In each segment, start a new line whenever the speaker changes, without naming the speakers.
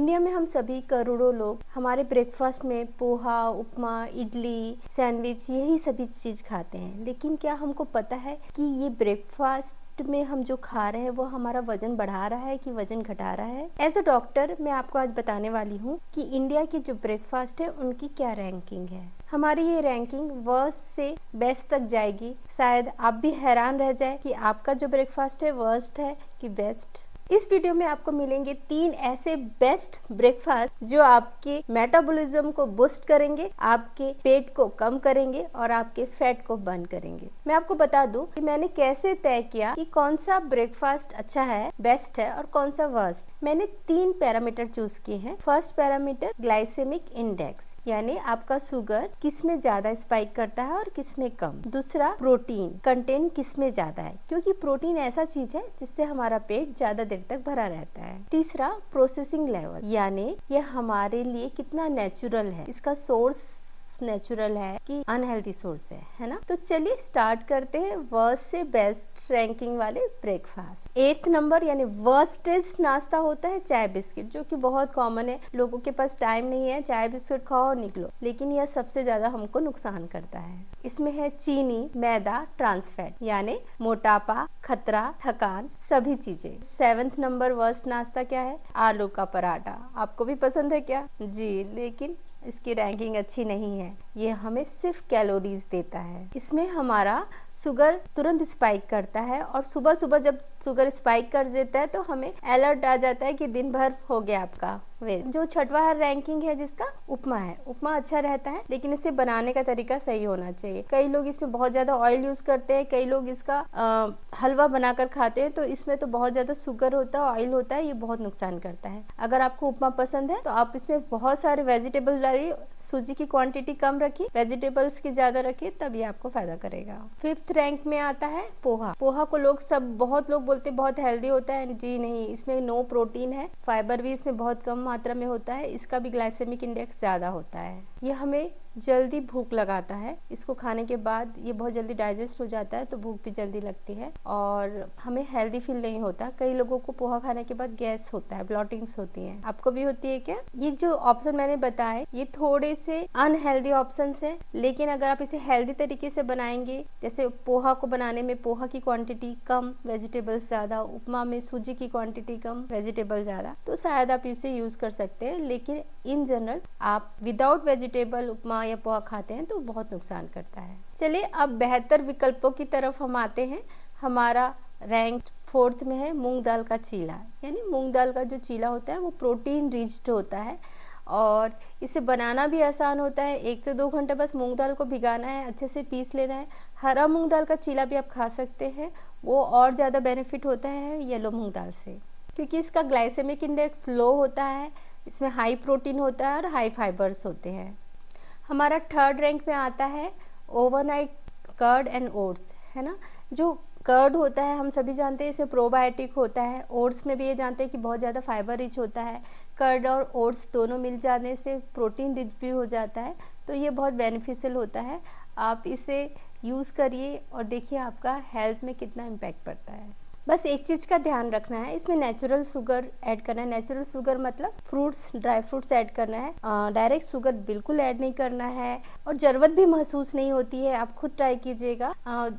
India में हम सभी करोड़ों लोग हमारे ब्रेकफास्ट में पोहा, उपमा, इडली, सैंडविच यही सभी चीज़ खाते हैं। लेकिन क्या हमको पता है कि ये ब्रेकफास्ट में हम जो खा रहे हैं वो हमारा वजन बढ़ा रहा है कि वजन घटा रहा है? एज अ डॉक्टर मैं आपको आज बताने वाली हूँ कि इंडिया की जो ब्रेकफास्ट है उनकी क्या रैंकिंग है। हमारी ये रैंकिंग वर्स्ट से बेस्ट तक जाएगी। शायद आप भी हैरान रह जाए कि आपका जो ब्रेकफास्ट है वर्स्ट है कि बेस्ट। इस वीडियो में आपको मिलेंगे 3 ऐसे बेस्ट ब्रेकफास्ट जो आपके मेटाबॉलिज्म को बूस्ट करेंगे, आपके पेट को कम करेंगे और आपके फैट को बर्न करेंगे। मैं आपको बता दूं कि मैंने कैसे तय किया कि कौन सा ब्रेकफास्ट अच्छा है, बेस्ट है और कौन सा वर्स्ट। मैंने 3 पैरामीटर चूज किए हैं। फर्स्ट पैरामीटर ग्लाइसेमिक इंडेक्स, यानी आपका शुगर किस में ज्यादा स्पाइक करता है और किस में कम। दूसरा प्रोटीन कंटेंट किस में ज्यादा है, क्योंकि प्रोटीन ऐसा चीज है जिससे हमारा पेट ज्यादा देर तक भरा रहता है। तीसरा प्रोसेसिंग लेवल, यानी ये हमारे लिए कितना नेचुरल है, इसका सोर्स नेचुरल है कि अनहेल्दी सोर्स है ना। तो चलिए स्टार्ट करते हैं वर्स्ट से बेस्ट रैंकिंग वाले ब्रेकफास्ट। 8th नंबर यानी वर्स्टेस्ट नाश्ता होता है चाय बिस्किट, जो कि बहुत कॉमन है। लोगों के पास टाइम नहीं है, चाय बिस्किट खाओ और निकलो, लेकिन यह सबसे ज्यादा हमको नुकसान करता है। इसमें है चीनी, मैदा, ट्रांस फैट, यानी मोटापा, खतरा, थकान, सभी चीजें। 7th नंबर वर्स्ट नाश्ता क्या है? आलू का पराठा। आपको भी पसंद है क्या? जी, लेकिन इसकी रैंकिंग अच्छी नहीं है। ये हमें सिर्फ कैलोरीज देता है। इसमें हमारा शुगर तुरंत स्पाइक करता है और सुबह सुबह जब शुगर स्पाइक कर देता है तो हमें अलर्ट आ जाता है कि दिन भर हो गया आपका वेट। जो 6वां रैंकिंग है जिसका उपमा है। उपमा अच्छा रहता है, लेकिन इसे बनाने का तरीका सही होना चाहिए। कई लोग इसमें बहुत ज्यादा ऑयल यूज करते हैं, कई लोग इसका हलवा बनाकर खाते हैं, तो इसमें तो बहुत ज्यादा शुगर होता है, ऑयल होता है, ये बहुत नुकसान करता है। अगर आपको उपमा पसंद है तो आप इसमें बहुत सारे वेजिटेबल डालिए, सूजी की क्वांटिटी कम रखिए, वेजिटेबल्स की ज्यादा रखिए, तब ये आपको फायदा करेगा। 5th रैंक में आता है पोहा। पोहा को बहुत लोग बोलते बहुत हेल्दी होता है। जी नहीं, इसमें नो प्रोटीन है, फाइबर भी इसमें बहुत कम मात्रा में होता है, इसका भी ग्लाइसेमिक इंडेक्स ज्यादा होता है। ये हमें जल्दी भूख लगाता है। इसको खाने के बाद ये बहुत जल्दी डाइजेस्ट हो जाता है, तो भूख भी जल्दी लगती है और हमें हेल्दी फील नहीं होता। कई लोगों को पोहा खाने के बाद गैस होता है, ब्लॉटिंग्स होती हैं। आपको भी होती है क्या? ये जो ऑप्शन मैंने बताए ये थोड़े से अनहेल्दी ऑप्शंस हैं, लेकिन अगर आप इसे हेल्दी तरीके से बनाएंगे, जैसे पोहा को बनाने में पोहा की क्वांटिटी कम, वेजिटेबल्स ज्यादा, उपमा में सूजी की क्वांटिटी कम, वेजिटेबल ज्यादा, तो शायद आप इसे यूज कर सकते हैं। लेकिन इन जनरल आप विदाउट वेजिटेबल उपमा या पोहा खाते हैं तो बहुत नुकसान करता है। चलिए अब बेहतर विकल्पों की तरफ हम आते हैं। हमारा रैंक 4th में है मूंग दाल का चीला। यानी मूंग दाल का जो चीला होता है वो प्रोटीन रिच्ड होता है और इसे बनाना भी आसान होता है। 1 से 2 घंटे बस मूंग दाल को भिगाना है, अच्छे से पीस लेना है। हरा मूंग दाल का चीला भी आप खा सकते हैं, वो और ज़्यादा बेनिफिट होता है येलो मूंग दाल से, क्योंकि इसका ग्लाइसेमिक इंडेक्स लो होता है, इसमें हाई प्रोटीन होता है और हाई फाइबर्स होते हैं। हमारा 3rd रैंक में आता है ओवरनाइट कर्ड एंड ओट्स, है ना। जो कर्ड होता है हम सभी जानते हैं इसमें प्रोबायोटिक होता है। ओट्स में भी ये जानते हैं कि बहुत ज़्यादा फाइबर रिच होता है। कर्ड और ओट्स दोनों मिल जाने से प्रोटीन रिच भी हो जाता है, तो ये बहुत बेनिफिशियल होता है। आप इसे यूज़ करिए और देखिए आपका हेल्थ में कितना इम्पैक्ट पड़ता है। बस एक चीज़ का ध्यान रखना है, इसमें नेचुरल शुगर ऐड करना है। नेचुरल शुगर मतलब फ्रूट्स, ड्राई फ्रूट्स ऐड करना है। डायरेक्ट शुगर बिल्कुल ऐड नहीं करना है और ज़रूरत भी महसूस नहीं होती है। आप खुद ट्राई कीजिएगा।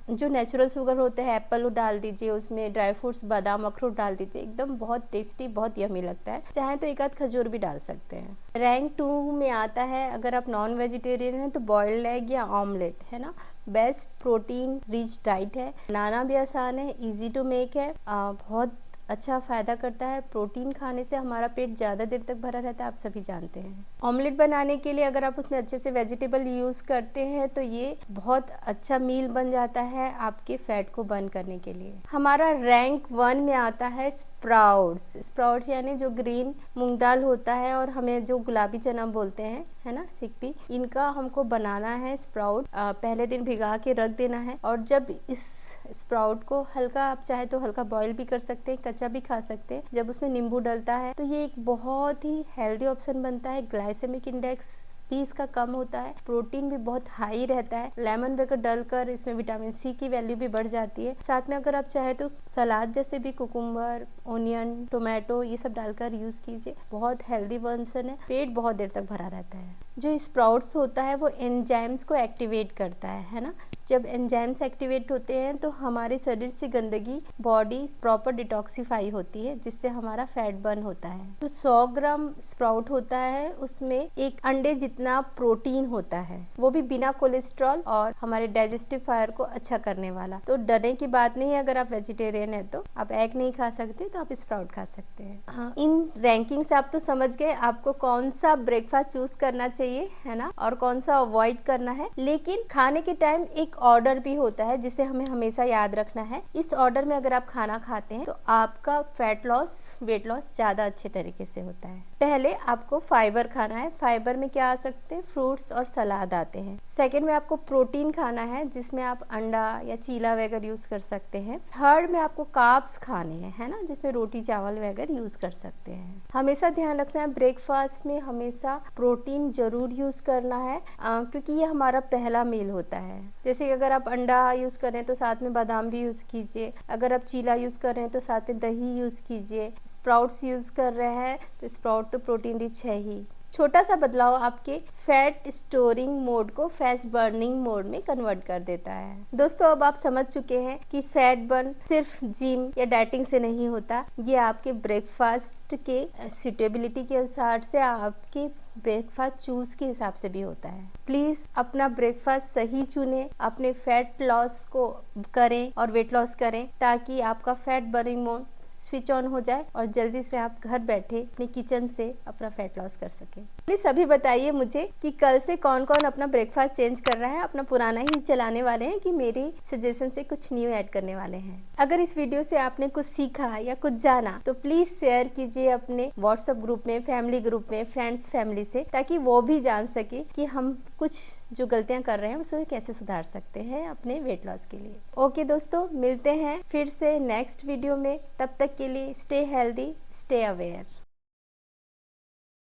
जो नेचुरल शुगर होते हैं, एप्पल डाल दीजिए, उसमें ड्राई फ्रूट्स, बादाम, अखरोट डाल दीजिए, एकदम बहुत टेस्टी, बहुत यमी लगता है। चाहे तो एक आध खजूर भी डाल सकते हैं। रैंक 2 में आता है, अगर आप नॉन वेजिटेरियन हैं तो बॉइल्ड एग या ऑमलेट, है ना। बेस्ट प्रोटीन रिच डाइट है, बनाना भी आसान है, इजी टू मेक है, बहुत अच्छा फ़ायदा करता है। प्रोटीन खाने से हमारा पेट ज़्यादा देर तक भरा रहता है, आप सभी जानते हैं। ऑमलेट बनाने के लिए अगर आप उसमें अच्छे से वेजिटेबल यूज़ करते हैं तो ये बहुत अच्छा मील बन जाता है आपके फैट को बर्न करने के लिए। हमारा रैंक 1 में आता है स्प्राउट्स। स्प्राउट्स यानी जो ग्रीन मूंग दाल होता है और हमें जो गुलाबी चना बोलते हैं, है ना, चिकपी, इनका हमको बनाना है स्प्राउट। पहले दिन भिगा के रख देना है और जब इस स्प्राउट को हल्का, आप चाहे तो हल्का बॉईल भी कर सकते हैं, कच्चा भी खा सकते हैं। जब उसमें नींबू डलता है तो ये एक बहुत ही हेल्दी ऑप्शन बनता है। ग्लाइसेमिक इंडेक्स भी इसका कम होता है, प्रोटीन भी बहुत हाई रहता है। लेमन वगैरह डलकर इसमें विटामिन सी की वैल्यू भी बढ़ जाती है। साथ में अगर आप चाहे तो सलाद जैसे भी कुकुम्बर, ओनियन, टोमेटो ये सब डालकर यूज कीजिए। बहुत हेल्दी वर्जन है, पेट बहुत देर तक भरा रहता है। जो स्प्राउट्स होता है वो एंजाइम्स को एक्टिवेट करता है ना। जब एंजाइम्स एक्टिवेट होते हैं तो हमारे शरीर से गंदगी बॉडी प्रॉपर डिटॉक्सिफाई होती है, जिससे हमारा फैट बर्न होता है। तो 100 ग्राम स्प्राउट होता है, उसमें एक अंडे जितना प्रोटीन होता है, वो भी बिना कोलेस्ट्रॉल और हमारे डाइजेस्टिव फायर को अच्छा करने वाला। तो डरने की बात नहीं है, अगर आप वेजिटेरियन है तो आप एग नहीं खा सकते तो आप स्प्राउट खा सकते हैं। हाँ, इन रैंकिंग से आप तो समझ गए आपको कौन सा ब्रेकफास्ट चूज करना चाहिए, है ना, और कौन सा अवॉइड करना है। लेकिन खाने के टाइम एक ऑर्डर भी होता है जिसे हमें हमेशा याद रखना है। इस ऑर्डर में अगर आप खाना खाते हैं तो आपका फैट लॉस, वेट लॉस ज्यादा अच्छे तरीके से होता है। पहले आपको फाइबर खाना है। फाइबर में क्या आ सकते हैं, फ्रूट्स और सलाद आते हैं। सेकंड में आपको प्रोटीन खाना है, जिसमें आप अंडा या चीला वगैरह यूज कर सकते हैं। थर्ड में आपको कार्ब्स खाने हैं, है ना, जिसमें रोटी चावल वगैरह यूज कर सकते हैं। हमेशा ध्यान रखना है ब्रेकफास्ट में हमेशा प्रोटीन जरूर यूज करना है, क्योंकि ये हमारा पहला मील होता है। जैसे कि अगर आप अंडा यूज कर रहे हैं तो साथ में बादाम भी यूज कीजिए। अगर आप चीला यूज कर रहे हैं तो साथ में दही यूज कीजिए। स्प्राउट्स यूज कर रहे हैं तो स्प्राउट तो प्रोटीन रिच है ही। छोटा सा बदलाव आपके फैट स्टोरिंग मोड को फैट बर्निंग मोड में कन्वर्ट कर देता है। दोस्तों, अब आप समझ चुके हैं कि फैट बर्न सिर्फ जिम या डाइटिंग से नहीं होता, ये आपके ब्रेकफास्ट के सुटेबिलिटी के अनुसार से आपके ब्रेकफास्ट चूज के हिसाब से भी होता है। प्लीज अपना ब्रेकफास्ट सही चुने, अपने फैट लॉस को करें और वेट लॉस करें, ताकि आपका fat burning mode switch on हो जाए और जल्दी से आप घर बैठे अपने किचन से अपना फैट लॉस कर सके। प्लीज अभी बताइए मुझे कि कल से कौन कौन अपना ब्रेकफास्ट चेंज कर रहा है, अपना पुराना ही चलाने वाले हैं कि मेरी सजेशन से कुछ न्यू ऐड करने वाले हैं। अगर इस वीडियो से आपने कुछ सीखा या कुछ जाना तो प्लीज शेयर कीजिए अपने व्हाट्सएप ग्रुप में, फैमिली ग्रुप में, फ्रेंड्स फैमिली से, ताकि वो भी जान सके कि हम कुछ जो गलतियां कर रहे हैं उसे कैसे सुधार सकते हैं अपने वेट लॉस के लिए। ओके दोस्तों, मिलते हैं फिर से नेक्स्ट वीडियो में। तब तक के लिए स्टे हेल्दी, स्टे अवेयर।